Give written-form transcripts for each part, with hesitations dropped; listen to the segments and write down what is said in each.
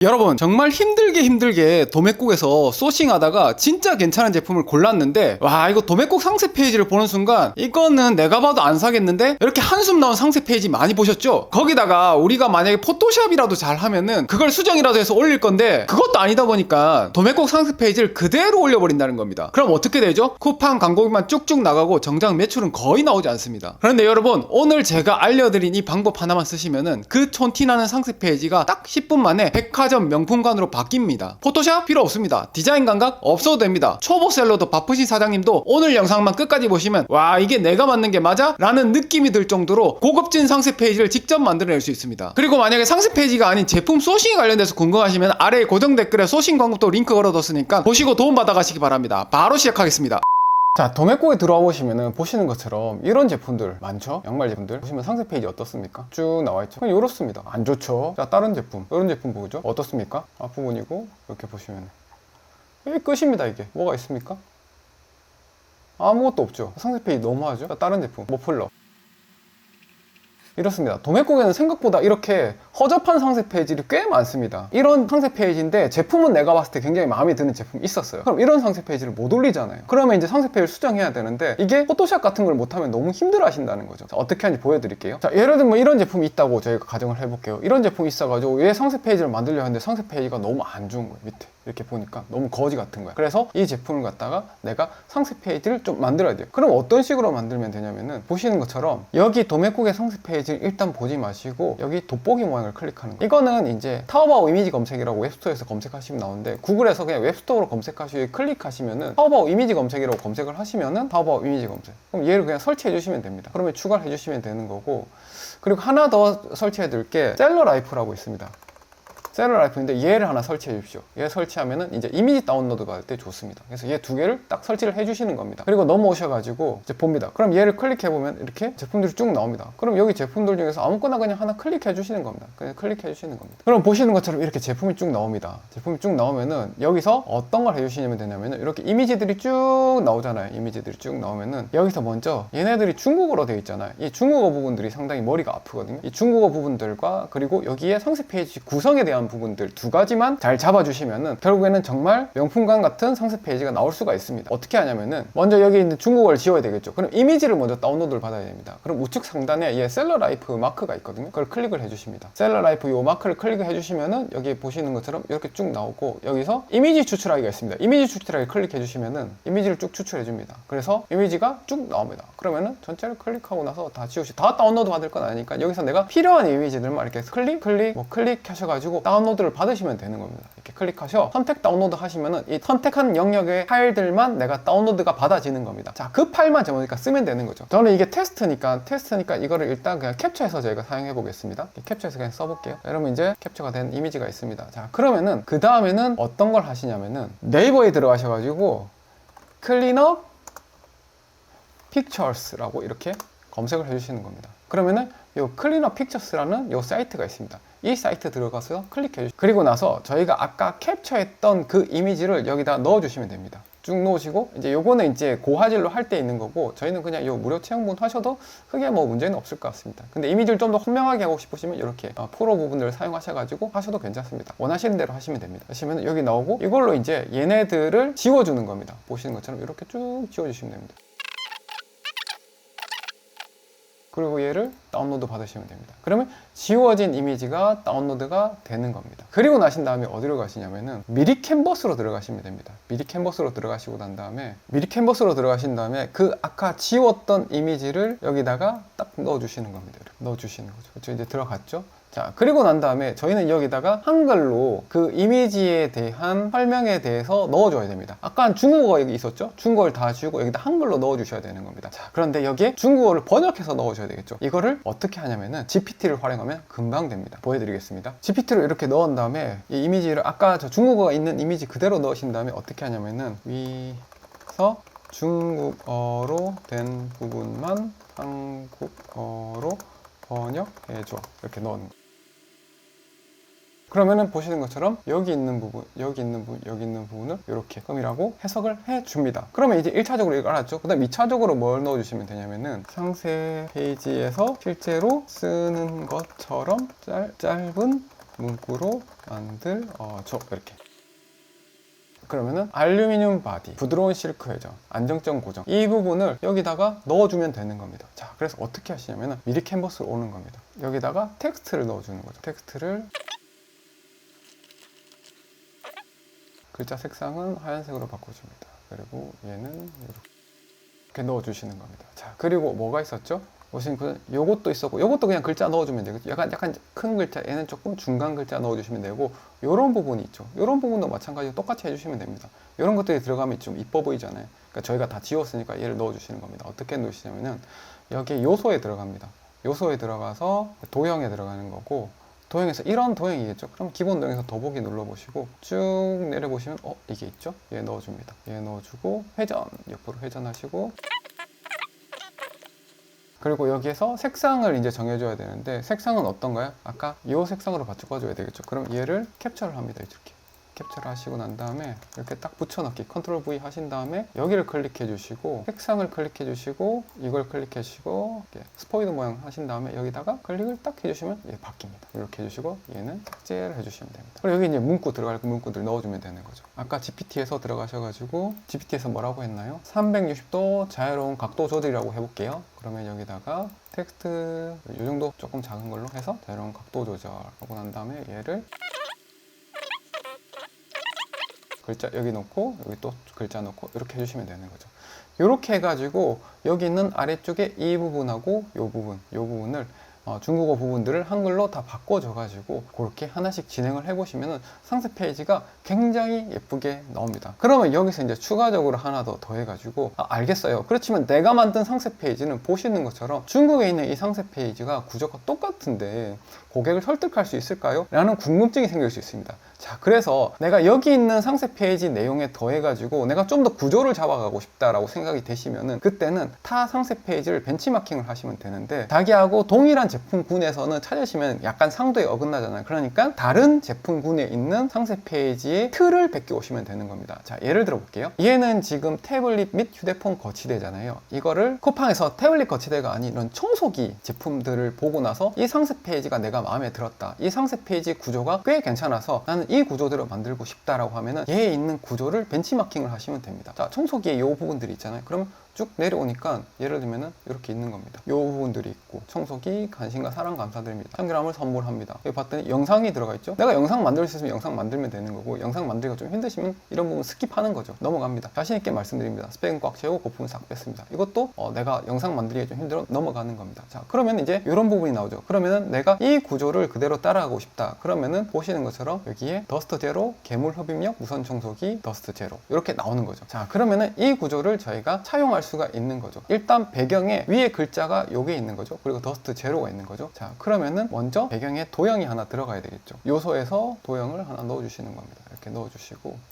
여러분, 정말 힘들게 도매국에서 소싱하다가 진짜 괜찮은 제품을 골랐는데, 와, 이거 도매국 상세 페이지를 보는 순간 이거는 내가 봐도 안 사겠는데? 이렇게 한숨 나온 상세 페이지 많이 보셨죠? 거기다가 우리가 만약에 포토샵이라도 잘 하면은 그걸 수정이라도 해서 올릴 건데, 그것도 아니다 보니까 도매국 상세 페이지를 그대로 올려버린다는 겁니다. 그럼 어떻게 되죠? 쿠팡 광고비만 쭉쭉 나가고 정작 매출은 거의 나오지 않습니다. 그런데 여러분, 오늘 제가 알려드린 이 방법 하나만 쓰시면은 그 촌티나는 상세 페이지가 딱 10분 만에 백화점 명품관으로 바뀝니다. 포토샵 필요 없습니다. 디자인 감각 없어도 됩니다. 초보 셀러도 바쁘신 사장님도 오늘 영상만 끝까지 보시면 와, 이게 내가 만든 게 맞아? 라는 느낌이 들 정도로 고급진 상세 페이지를 직접 만들어낼 수 있습니다. 그리고 만약에 상세 페이지가 아닌 제품 소싱에 관련돼서 궁금하시면 아래 고정 댓글에 소싱 광고도 링크 걸어뒀으니까 보시고 도움받아 가시기 바랍니다. 바로 시작하겠습니다. 자, 도매국에 들어와 보시면은 보시는 것처럼 이런 제품들 많죠? 양말 제품들 보시면 상세 페이지 어떻습니까? 쭉 나와 있죠? 그냥 이렇습니다. 안 좋죠? 자, 다른 제품 이런 제품 보죠? 어떻습니까? 앞부분이고 이렇게 보시면 이게 끝입니다. 이게 뭐가 있습니까? 아무것도 없죠? 상세 페이지 너무하죠? 자, 다른 제품 머플러 이렇습니다. 도매국에는 생각보다 이렇게 허접한 상세 페이지들이 꽤 많습니다. 이런 상세 페이지인데 제품은 내가 봤을 때 굉장히 마음에 드는 제품이 있었어요. 그럼 이런 상세 페이지를 못 올리잖아요. 그러면 이제 상세 페이지를 수정해야 되는데 이게 포토샵 같은 걸 못하면 너무 힘들어 하신다는 거죠. 자, 어떻게 하는지 보여드릴게요. 자, 예를 들면 이런 제품이 있다고 저희가 가정을 해볼게요. 이런 제품이 있어가지고 왜 상세 페이지를 만들려 하는데 상세 페이지가 너무 안 좋은 거예요. 밑에 이렇게 보니까 너무 거지 같은 거야. 그래서 이 제품을 갖다가 내가 상세 페이지를 좀 만들어야 돼요. 그럼 어떤 식으로 만들면 되냐면은 보시는 것처럼 여기 도매국의 상세 페이지를 일단 보지 마시고 여기 돋보기 모양을 클릭하는 거예요. 이거는 이제 타오바오 이미지 검색이라고 웹스토어에서 검색하시면 나오는데 구글에서 그냥 웹스토어로 검색하시고 클릭하시면은 타오바오 이미지 검색이라고 검색을 하시면은 타오바오 이미지 검색. 그럼 얘를 그냥 설치해 주시면 됩니다. 그러면 추가를 해 주시면 되는 거고, 그리고 하나 더 설치해 드릴 게 셀러라이프라고 있습니다. 셀러라이프인데 얘를 하나 설치해 주십시오. 얘 설치하면은 이제 이미지 다운로드 받을 때 좋습니다. 그래서 얘 두 개를 딱 설치를 해 주시는 겁니다. 그리고 넘어오셔가지고 이제 봅니다. 그럼 얘를 클릭해 보면 이렇게 제품들이 쭉 나옵니다. 그럼 여기 제품들 중에서 아무거나 그냥 하나 클릭해 주시는 겁니다. 그냥 클릭해 주시는 겁니다. 그럼 보시는 것처럼 이렇게 제품이 쭉 나옵니다. 제품이 쭉 나오면은 여기서 어떤 걸 해주시면 되냐면은 이렇게 이미지들이 쭉 나오잖아요. 이미지들이 쭉 나오면은 여기서 먼저 얘네들이 중국어로 되어 있잖아요. 이 중국어 부분들이 상당히 머리가 아프거든요. 이 중국어 부분들과 그리고 여기에 상세 페이지 구성에 대한 부분들 두 가지만 잘 잡아주시면은 결국에는 정말 명품관 같은 상세 페이지가 나올 수가 있습니다. 어떻게 하냐면은 먼저 여기 있는 중국어를 지워야 되겠죠. 그럼 이미지를 먼저 다운로드를 받아야 됩니다. 그럼 우측 상단에 얘 셀러라이프 마크가 있거든요. 그걸 클릭을 해주십니다. 셀러라이프 요 마크를 클릭해 주시면은 여기 보시는 것처럼 이렇게 쭉 나오고 여기서 이미지 추출하기가 있습니다. 이미지 추출하기 클릭해 주시면은 이미지를 쭉 추출해 줍니다. 그래서 이미지가 쭉 나옵니다. 그러면은 전체를 클릭하고 나서 다 다 다운로드 받을 건 아니니까 여기서 내가 필요한 이미지들만 이렇게 클릭 하셔가지고 다운로드를 받으시면 되는 겁니다. 이렇게 클릭하셔 선택 다운로드 하시면은 이 선택한 영역의 파일들만 내가 다운로드가 받아지는 겁니다. 자, 그 파일만 제가 쓰면 되는 거죠. 저는 이게 테스트니까 이거를 일단 그냥 캡처해서 저희가 사용해 보겠습니다. 캡처해서 그냥 써볼게요. 여러분 이제 캡처가 된 이미지가 있습니다. 자, 그러면은 그 다음에는 어떤 걸 하시냐면은 네이버에 들어가셔가지고 클린업 픽처스라고 이렇게 검색을 해주시는 겁니다. 그러면은 요 클린업 픽처스라는 요 사이트가 있습니다. 이 사이트 들어가서 클릭해 주시고 그리고 나서 저희가 아까 캡처했던 그 이미지를 여기다 넣어 주시면 됩니다. 쭉 놓으시고 이제 요거는 이제 고화질로 할 때 있는 거고 저희는 그냥 요 무료 체험분 하셔도 크게 뭐 문제는 없을 것 같습니다. 근데 이미지를 좀 더 선명하게 하고 싶으시면 이렇게 프로 부분들을 사용하셔가지고 하셔도 괜찮습니다. 원하시는 대로 하시면 됩니다. 하시면 여기 나오고 이걸로 이제 얘네들을 지워주는 겁니다. 보시는 것처럼 이렇게 쭉 지워주시면 됩니다. 그리고 얘를 다운로드 받으시면 됩니다. 그러면 지워진 이미지가 다운로드가 되는 겁니다. 그리고 나신 다음에 어디로 가시냐면은 미리 캔버스로 들어가시면 됩니다. 미리 캔버스로 들어가시고 난 다음에 그 아까 지웠던 이미지를 여기다가 딱 넣어주시는 겁니다. 이렇게 넣어주시는 거죠. 그렇죠? 이제 들어갔죠? 자, 그리고 난 다음에 저희는 여기다가 한글로 그 이미지에 대한 설명에 대해서 넣어줘야 됩니다. 아까 중국어가 여기 있었죠? 중국어를 다 지우고 여기다 한글로 넣어주셔야 되는 겁니다. 자, 그런데 여기에 중국어를 번역해서 넣어줘야 되겠죠? 이거를 어떻게 하냐면은 GPT를 활용하면 금방 됩니다. 보여드리겠습니다. GPT를 이렇게 넣은 다음에 이 이미지를 아까 저 중국어가 있는 이미지 그대로 넣으신 다음에 어떻게 하냐면은 위에서 중국어로 된 부분만 한국어로 번역해줘. 이렇게 넣는 거예요. 그러면은 보시는 것처럼 여기 있는 부분, 여기 있는 부분을 이렇게 끔이라고 해석을 해줍니다. 그러면 이제 1차적으로 이거 알았죠? 그 다음 2차적으로 뭘 넣어주시면 되냐면은 상세 페이지에서 실제로 쓰는 것처럼 짧은 문구로 만들어줘. 이렇게. 그러면은 알루미늄 바디, 부드러운 실크 회전, 안정적 고정, 이 부분을 여기다가 넣어주면 되는 겁니다. 자, 그래서 어떻게 하시냐면은 미리 캔버스로 오는 겁니다. 여기다가 텍스트를 넣어주는 거죠. 텍스트를, 글자 색상은 하얀색으로 바꿔줍니다. 그리고 얘는 이렇게 넣어주시는 겁니다. 자, 그리고 뭐가 있었죠? 보시면 요것도 있었고, 요것도 그냥 글자 넣어주면 되고, 약간 큰 글자, 얘는 조금 중간 글자 넣어주시면 되고, 요런 부분이 있죠. 요런 부분도 마찬가지로 똑같이 해주시면 됩니다. 요런 것들이 들어가면 좀 이뻐 보이잖아요. 그러니까 저희가 다 지웠으니까 얘를 넣어주시는 겁니다. 어떻게 넣으시냐면은 여기에 요소에 들어갑니다. 요소에 들어가서 도형에 들어가는 거고, 도형에서 이런 도형이겠죠. 그럼 기본 도형에서 더보기 눌러보시고 쭉 내려보시면 이게 있죠. 얘 넣어줍니다. 얘 넣어주고 회전, 옆으로 회전하시고, 그리고 여기에서 색상을 이제 정해줘야 되는데, 색상은 어떤가요? 아까 이 색상으로 바꿔줘야 되겠죠. 그럼 얘를 캡처를 합니다. 이렇게 캡처를 하시고 난 다음에 이렇게 딱 붙여넣기, 컨트롤 V 하신 다음에 여기를 클릭해 주시고 색상을 클릭해 주시고 이걸 클릭해 주시고 스포이드 모양 하신 다음에 여기다가 클릭을 딱 해주시면 얘 바뀝니다. 이렇게 해주시고 얘는 삭제를 해주시면 됩니다. 그리고 여기 이제 문구 들어갈 문구들 넣어주면 되는 거죠. 아까 GPT에서 들어가셔가지고 GPT에서 뭐라고 했나요? 360도 자유로운 각도 조절이라고 해볼게요. 그러면 여기다가 텍스트 이 정도 조금 작은 걸로 해서 자유로운 각도 조절 하고 난 다음에 얘를 글자 여기 넣고 여기 또 글자 넣고 이렇게 해주시면 되는 거죠. 이렇게 해가지고 여기 있는 아래쪽에 이 부분하고 이 부분을 중국어 부분들을 한글로 다 바꿔줘가지고 그렇게 하나씩 진행을 해보시면 상세 페이지가 굉장히 예쁘게 나옵니다. 그러면 여기서 이제 추가적으로 하나 더 더해가지고 알겠어요. 그렇지만 내가 만든 상세 페이지는 보시는 것처럼 중국에 있는 이 상세 페이지가 구조가 똑같은데 고객을 설득할 수 있을까요? 라는 궁금증이 생길 수 있습니다. 자, 그래서 내가 여기 있는 상세 페이지 내용에 더해가지고 내가 좀 더 구조를 잡아가고 싶다라고 생각이 되시면은 그때는 타 상세 페이지를 벤치마킹을 하시면 되는데 자기하고 동일한 제품군에서는 찾으시면 약간 상도에 어긋나잖아요. 그러니까 다른 제품군에 있는 상세 페이지의 틀을 베껴 오시면 되는 겁니다. 자, 예를 들어 볼게요. 얘는 지금 태블릿 및 휴대폰 거치대잖아요. 이거를 쿠팡에서 태블릿 거치대가 아닌 이런 청소기 제품들을 보고 나서 이 상세 페이지가 내가 마음에 들었다. 이 상세 페이지 구조가 꽤 괜찮아서 나는 이 구조대로 만들고 싶다라고 하면은 얘에 있는 구조를 벤치마킹을 하시면 됩니다. 자, 청소기에 이 부분들이 있잖아요. 그럼 쭉 내려오니까 예를 들면은 이렇게 있는 겁니다. 이 부분들이 있고 청소기 관심과 사랑 감사드립니다. 3g을 선물합니다. 여기 봤더니 영상이 들어가 있죠. 내가 영상 만들 수 있으면 영상 만들면 되는 거고 영상 만들기가 좀 힘드시면 이런 부분 스킵하는 거죠. 넘어갑니다. 자신 있게 말씀드립니다. 스펙은 꽉 채우고 고품은 싹 뺐습니다. 이것도 내가 영상 만들기가 좀 힘들어 넘어가는 겁니다. 자, 그러면 이제 이런 부분이 나오죠. 그러면은 내가 이 구조를 그대로 따라가고 싶다. 그러면은 보시는 것처럼 여기에 더스트 제로, 괴물 흡입력, 무선 청소기, 더스트 제로 이렇게 나오는 거죠. 자, 그러면은 이 구조를 저희가 차용할 수가 있는 거죠. 일단 배경에 위에 글자가 요게 있는 거죠. 그리고 더스트 제로가 있는 거죠. 자, 그러면은 먼저 배경에 도형이 하나 들어가야 되겠죠. 요소에서 도형을 하나 넣어주시는 겁니다. 이렇게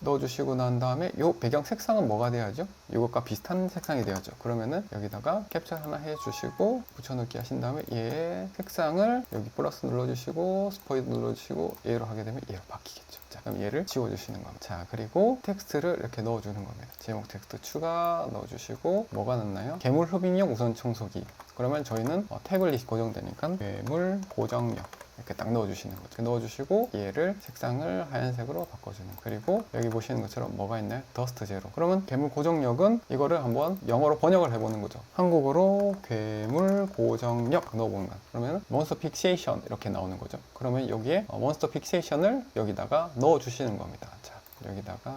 넣어주시고 난 다음에 요 배경 색상은 뭐가 돼야죠? 이것과 비슷한 색상이 돼야죠. 그러면은 여기다가 캡처 하나 해주시고 붙여넣기 하신 다음에 얘 색상을 여기 플러스 눌러주시고 스포이드 눌러주시고 얘로 하게 되면 얘로 바뀌겠죠. 자, 그럼 얘를 지워주시는 겁니다. 자, 그리고 텍스트를 이렇게 넣어주는 겁니다. 제목 텍스트 추가 넣어주시고 뭐가 넣나요? 괴물 흡입력 우선 청소기. 그러면 저희는 태블릿 고정되니까 괴물 고정력 이렇게 딱 넣어주시는 거죠. 넣어주시고 얘를 색상을 하얀색으로 바꿔주는 거. 그리고 여기 보시는 것처럼 뭐가 있나요? 더스트 제로. 그러면 괴물 고정력은 이거를 한번 영어로 번역을 해보는 거죠. 한국어로 괴물 고정력 넣어보는 거. 그러면 몬스터 픽세이션 이렇게 나오는 거죠. 그러면 여기에 몬스터 픽세이션을 여기다가 넣어주시는 겁니다. 자, 여기다가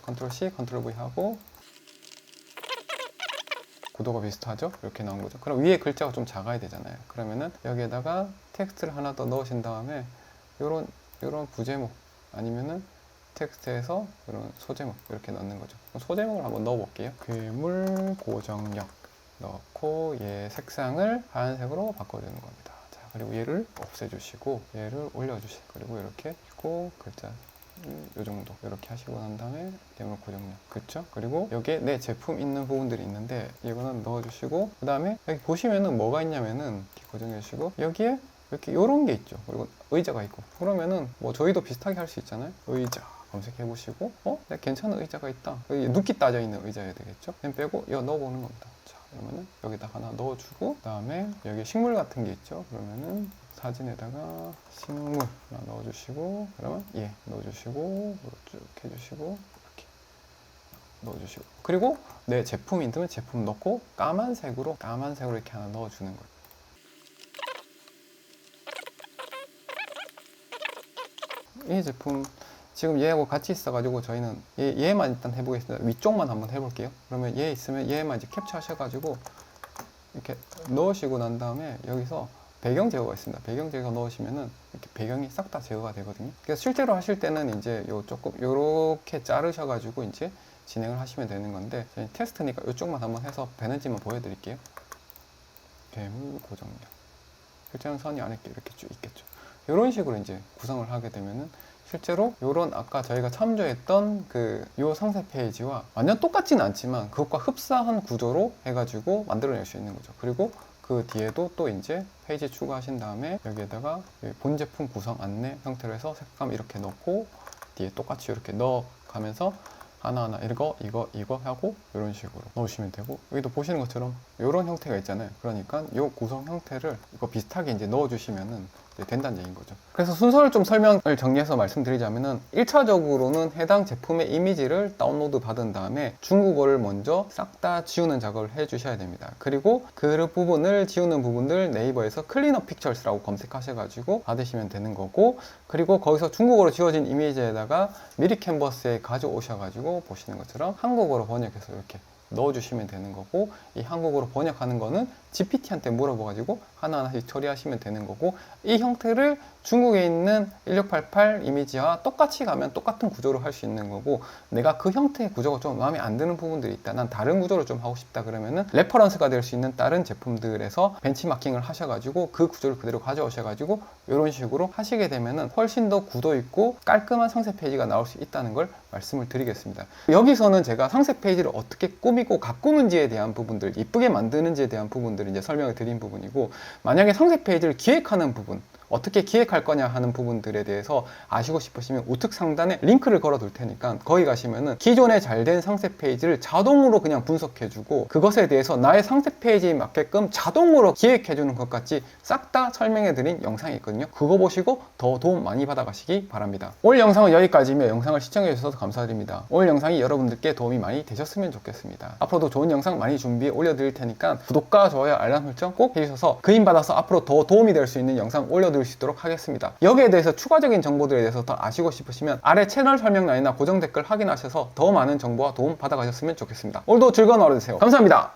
컨트롤 C, 컨트롤 V 하고 구도가 비슷하죠? 이렇게 나온 거죠. 그럼 위에 글자가 좀 작아야 되잖아요. 그러면은 여기에다가 텍스트를 하나 더 넣으신 다음에 요런 부제목 아니면은 텍스트에서 이런 소제목 이렇게 넣는 거죠. 소제목을 한번 넣어 볼게요. 괴물 고정력 넣고 얘 색상을 하얀색으로 바꿔주는 겁니다. 자, 그리고 얘를 없애주시고 얘를 올려주시고 그리고 이렇게 있고 글자 요 정도 이렇게 하시고 난 다음에 괴물 고정력 그쵸? 그리고 여기에 내 제품 있는 부분들이 있는데 이거는 넣어주시고 그 다음에 여기 보시면은 뭐가 있냐면은 이렇게 고정해 주시고 여기에 이렇게 요런 게 있죠. 그리고 의자가 있고 그러면은 뭐 저희도 비슷하게 할 수 있잖아요. 의자 검색해 보시고 네, 괜찮은 의자가 있다. 여기 눕기 따져 있는 의자여야 되겠죠. 펜 빼고 이거 넣어보는 겁니다. 자, 그러면은 여기다 하나 넣어주고 그 다음에 여기 식물 같은 게 있죠. 그러면은 사진에다가 식물 하나 넣어주시고, 그러면 넣어주시고, 쭉 해주시고, 이렇게 넣어주시고, 그리고 내 제품이 있으면 제품 넣고 까만색으로 이렇게 하나 넣어주는 거예요. 이 제품 지금 얘하고 같이 있어가지고 저희는 얘만 일단 해보겠습니다. 위쪽만 한번 해볼게요. 그러면 얘 있으면 얘만 이제 capture하셔가지고 이렇게 넣으시고 난 다음에 여기서 배경 제거가 있습니다. 배경 제거 넣으시면은 이렇게 배경이 싹 다 제거가 되거든요. 그래서 실제로 하실 때는 이제 요 조금 요렇게 자르셔가지고 이제 진행을 하시면 되는 건데, 저희 테스트니까 이쪽만 한번 해서 되는지만 보여드릴게요. 괴물 고정력. 실제로는 선이 안에 이렇게 쭉 있겠죠. 이런 식으로 이제 구성을 하게 되면은 실제로 요런 아까 저희가 참조했던 요 상세 페이지와 완전 똑같지는 않지만 그것과 흡사한 구조로 해가지고 만들어낼 수 있는 거죠. 그리고 그 뒤에도 또 이제 페이지 추가하신 다음에 여기에다가 본 제품 구성 안내 형태로 해서 색감 이렇게 넣고 뒤에 똑같이 이렇게 넣어가면서 하나하나 이거 하고 이런 식으로 넣으시면 되고, 여기도 보시는 것처럼 이런 형태가 있잖아요. 그러니까 이 구성 형태를 이거 비슷하게 이제 넣어주시면은 된다는 얘기인 거죠. 그래서 순서를 좀 설명을 정리해서 말씀드리자면은 1차적으로는 해당 제품의 이미지를 다운로드 받은 다음에 중국어를 먼저 싹 다 지우는 작업을 해 주셔야 됩니다. 그리고 그 부분을 지우는 부분들 네이버에서 클린업 픽처스라고 검색하셔가지고 받으시면 되는 거고, 그리고 거기서 중국어로 지워진 이미지에다가 미리 캔버스에 가져오셔가지고 보시는 것처럼 한국어로 번역해서 이렇게 넣어주시면 되는 거고, 이 한국어로 번역하는 거는 GPT한테 물어봐가지고 하나하나씩 처리하시면 되는 거고, 이 형태를 중국에 있는 1688 이미지와 똑같이 가면 똑같은 구조로 할 수 있는 거고, 내가 그 형태의 구조가 좀 마음에 안 드는 부분들이 있다, 난 다른 구조로 좀 하고 싶다 그러면은 레퍼런스가 될 수 있는 다른 제품들에서 벤치마킹을 하셔가지고 그 구조를 그대로 가져오셔가지고 이런 식으로 하시게 되면은 훨씬 더 구도 있고 깔끔한 상세 페이지가 나올 수 있다는 걸 말씀을 드리겠습니다. 여기서는 제가 상세 페이지를 어떻게 꾸미고 가꾸는지에 대한 부분들, 이쁘게 만드는지에 대한 부분들을 이제 설명을 드린 부분이고, 만약에 상세 페이지를 기획하는 부분, 어떻게 기획할 거냐 하는 부분들에 대해서 아시고 싶으시면 우측 상단에 링크를 걸어 둘 테니까 거기 가시면은 기존에 잘 된 상세 페이지를 자동으로 그냥 분석해주고 그것에 대해서 나의 상세 페이지에 맞게끔 자동으로 기획해주는 것까지 싹 다 설명해드린 영상이 있거든요. 그거 보시고 더 도움 많이 받아가시기 바랍니다. 오늘 영상은 여기까지며 영상을 시청해주셔서 감사드립니다. 오늘 영상이 여러분들께 도움이 많이 되셨으면 좋겠습니다. 앞으로도 좋은 영상 많이 준비해 올려드릴 테니까 구독과 좋아요, 알람 설정 꼭 해주셔서 그림받아서 앞으로 더 도움이 될 수 있는 영상 올려드릴 수 있도록 하겠습니다. 여기에 대해서 추가적인 정보들에 대해서 더 아시고 싶으시면 아래 채널 설명란이나 고정 댓글 확인하셔서 더 많은 정보와 도움 받아가셨으면 좋겠습니다. 오늘도 즐거운 하루 되세요. 감사합니다.